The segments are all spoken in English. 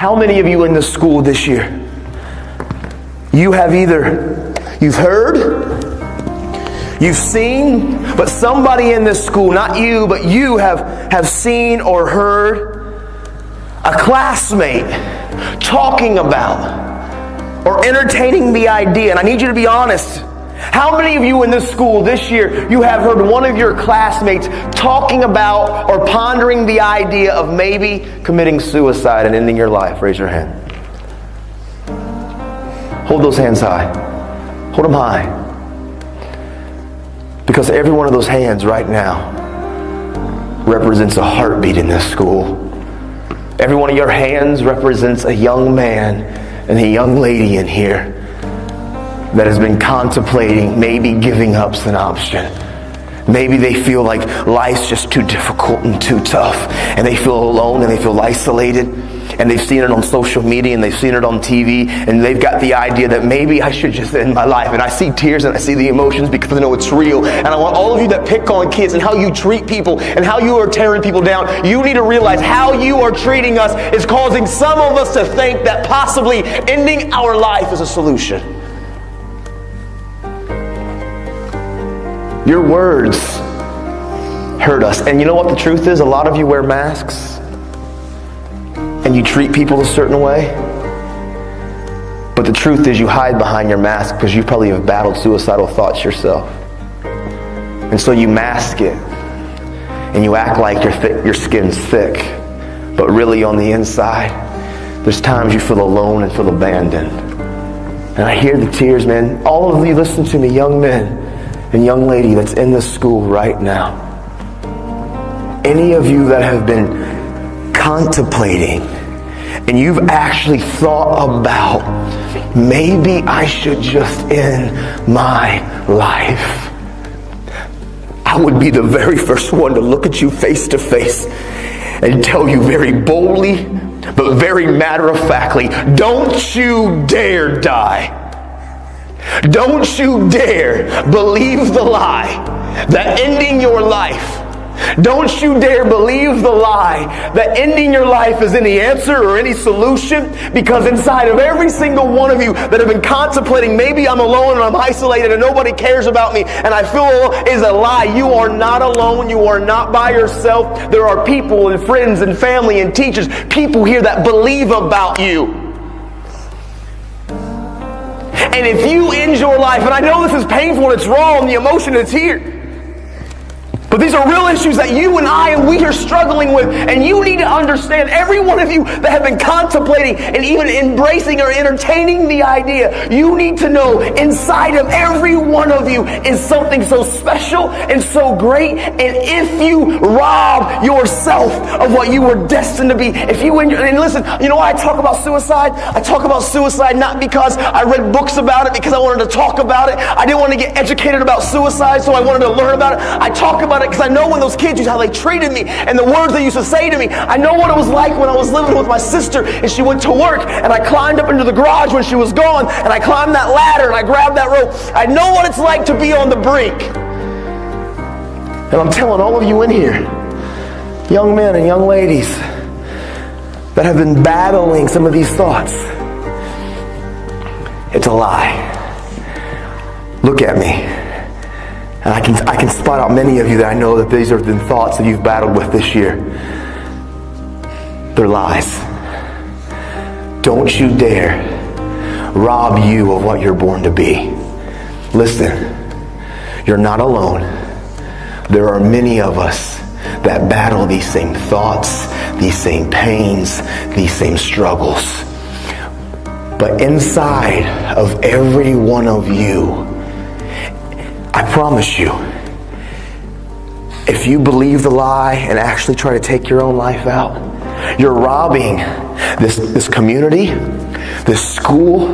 How many of you in this school this year, you've heard, you've seen, but somebody in this school, not you, but you have seen or heard a classmate talking about or entertaining the idea, and I need you to be honest. How many of you in this school this year, you have heard one of your classmates talking about or pondering the idea of maybe committing suicide and ending your life? Raise your hand. Hold those hands high. Hold them high. Because every one of those hands right now represents a heartbeat in this school. Every one of your hands represents a young man and a young lady in here that has been contemplating maybe giving up's an option. Maybe they feel like life's just too difficult and too tough, and they feel alone and they feel isolated, and they've seen it on social media and they've seen it on TV, and they've got the idea that maybe I should just end my life. And I see tears and I see the emotions because I know it's real. And I want all of you that pick on kids and how you treat people and how you are tearing people down, you need to realize how you are treating us is causing some of us to think that possibly ending our life is a solution. Your words hurt us. And you know what the truth is? A lot of you wear masks and you treat people a certain way. But the truth is you hide behind your mask because you probably have battled suicidal thoughts yourself. And so you mask it and you act like your skin's thick. But really on the inside, there's times you feel alone and feel abandoned. And I hear the tears, man. All of you listen to me, young men and young lady that's in this school right now. Any of you that have been contemplating and you've actually thought about maybe I should just end my life, I would be the very first one to look at you face to face and tell you very boldly but very matter-of-factly, don't you dare die. Don't you dare believe the lie that ending your life, don't you dare believe the lie that ending your life is any answer or any solution, because inside of every single one of you that have been contemplating, maybe I'm alone and I'm isolated and nobody cares about me and I feel alone, is a lie. You are not alone. You are not by yourself. There are people and friends and family and teachers, people here that believe about you. And if you end your life, and I know this is painful and it's raw and the emotion is here, but these are real issues that you and I and we are struggling with, and you need to understand, every one of you that have been contemplating and even embracing or entertaining the idea, you need to know inside of every one of you is something so special and so great. And if you rob yourself of what you were destined to be, if you and listen, you know why I talk about suicide? I talk about suicide not because I read books about it, because I wanted to talk about it. I didn't want to get educated about suicide, so I wanted to learn about it. I talk about it because I know when those kids, how they treated me and the words they used to say to me. I know what it was like when I was living with my sister and she went to work and I climbed up into the garage when she was gone and I climbed that ladder and I grabbed that rope. I know what it's like to be on the brink. And I'm telling all of you in here, young men and young ladies that have been battling some of these thoughts, it's a lie. Look at me. And I can spot out many of you that I know that these are the thoughts that you've battled with this year. They're lies. Don't you dare rob you of what you're born to be. Listen, you're not alone. There are many of us that battle these same thoughts, these same pains, these same struggles. But inside of every one of you, I promise you, if you believe the lie and actually try to take your own life out, you're robbing this community, this school,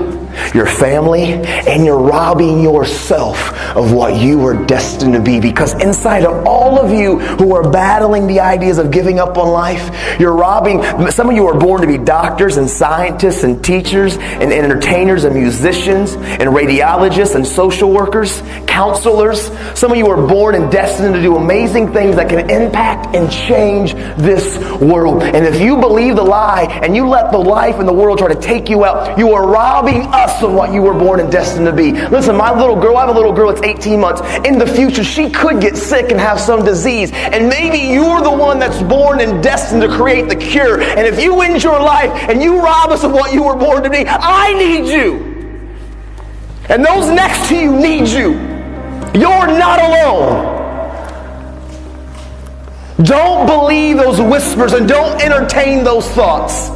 your family, and you're robbing yourself of what you were destined to be. Because inside of all of you who are battling the ideas of giving up on life, you're robbing. Some of you are born to be doctors and scientists and teachers and entertainers and musicians and radiologists and social workers, counselors. Some of you are born and destined to do amazing things that can impact and change this world. And if you believe the lie and you let the life and the world try to take you out, you are robbing us of what you were born and destined to be. Listen, my little girl, I have a little girl that's 18 months. In the future, she could get sick and have some disease. And maybe you're the one that's born and destined to create the cure. And if you end your life and you rob us of what you were born to be, I need you. And those next to you need you. You're not alone. Don't believe those whispers and don't entertain those thoughts.